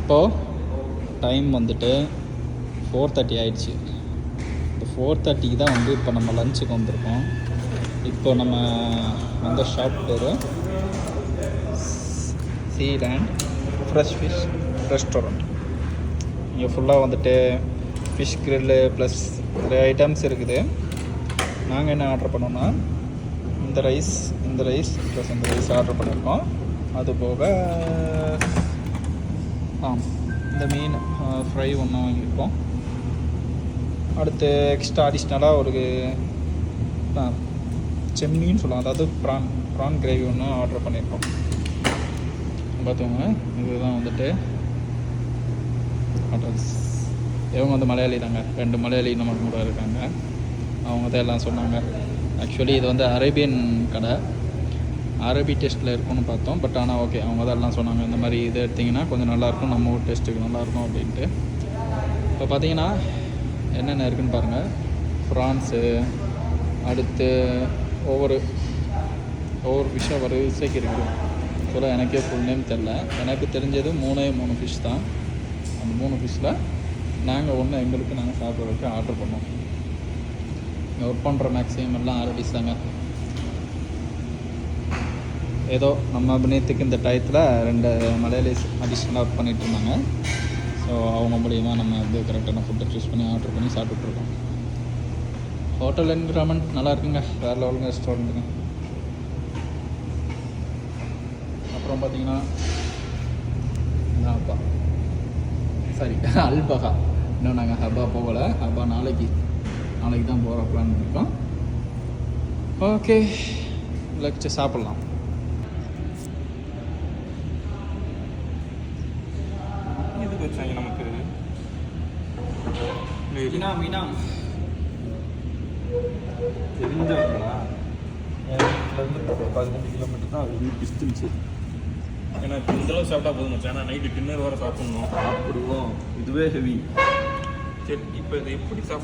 இப்போது டைம் வந்துட்டு 4:30 ஆயிடுச்சு. இப்போ 4:30க்கு தான் வந்து இப்போ நம்ம லஞ்சுக்கு வந்திருக்கோம். இப்போ நம்ம அந்த ஷாப் பேர் சீலேண்ட் ஃப்ரெஷ் ஃபிஷ் ரெஸ்டாரண்ட். இங்கே ஃபுல்லாக வந்துட்டு ஃபிஷ் கிரில்லு ப்ளஸ் நிறைய ஐட்டம்ஸ் இருக்குது. நாங்கள் என்ன ஆர்டர் பண்ணோன்னா இந்த ரைஸ் ப்ளஸ் இந்த ரைஸ் ஆர்டர் பண்ணியிருக்கோம். அது போக இந்த மீன் ஃப்ரை ஒன்று வாங்கியிருக்கோம். அடுத்து எக்ஸ்ட்ரா அடிஷ்னலாக ஒரு செம்மீன் சொல்லலாம், அதாவது ப்ரான் கிரேவி ஒன்று ஆர்டர் பண்ணியிருக்கோம். பார்த்துக்கோங்க, இதுதான் வந்துட்டு ஹோட்டல்ஸ். இவங்க வந்து மலையாளி தாங்க, 2 மலையாளி நம்ம கூட இருக்காங்க. அவங்க தான் எல்லாம் சொன்னாங்க. ஆக்சுவலி இது வந்து அரேபியன் கடை, அரபி டேஸ்ட்டில் இருக்கும்னு பார்த்தோம். பட் ஆனால் ஓகே, அவங்க தான் எல்லாம் சொன்னாங்க இந்த மாதிரி இது எடுத்திங்கன்னா கொஞ்சம் நல்லாயிருக்கும், நம்ம ஊர் டேஸ்ட்டுக்கு நல்லாயிருக்கும் அப்படின்ட்டு. இப்போ பார்த்தீங்கன்னா என்னென்ன இருக்குதுன்னு பாருங்கள். ப்ரான்ஸு, அடுத்து ஒவ்வொரு ஃபிஷ்ஷாக வரிசைக்கு இருக்குது. சொல்ல எனக்கே ஃபுல் நேம் தெரில. எனக்கு தெரிஞ்சது 3 ஃபிஷ் தான். அந்த 3 ஃபிஷ்ஷில் நாங்கள் நாங்கள் சாப்பிட்றதுக்கு ஆர்டர் பண்ணோம். இங்கே ஒர்க் பண்ணுற மேக்ஸிமம் எல்லாம் அரபிஸ் தாங்க. ஏதோ நம்ம அபிநயத்துக்கு இந்த டயத்தில் 2 மலையாளிஸ் அடிஷ்னலாக ஒர்க் பண்ணிகிட்டு இருந்தாங்க. ஸோ அவங்க மூலியமாக நம்ம வந்து கரெக்டான ஃபுட்டை சூஸ் பண்ணி ஆர்டர் பண்ணி சாப்பிட்டுட்ருக்கோம். ஹோட்டல் என்விரான்மெண்ட் நல்லா இருக்குங்க, வேறு லெவலுங்க ரெஸ்டாரண்ட்டுங்க. அப்புறம் பார்த்தீங்கன்னா அல்பகா இன்னும் நாங்கள் ஹபா போகலை. ஹபா நாளைக்கு தான் போகிற பிளான் பண்ணியிருக்கோம். ஓகே, லச்சு சாப்பிட்லாம். எதுக்கு வச்சாங்க நமக்கு மீனா தெரிஞ்சவங்களா? வீட்டிலேருந்து 15 கிலோமீட்டர் தான் அது டிஸ்டன்ஸு. ஏன்னா இப்போ இந்தளவு சாப்பிட்டா போதும் வச்சு. ஏன்னா நைட்டு டின்னர் வர சாப்பிட்ணும். சாப்பிடுவோம், இதுவே ஹெவி. சரி, இப்போ இதை எப்படி சாப்பிட்றோம்?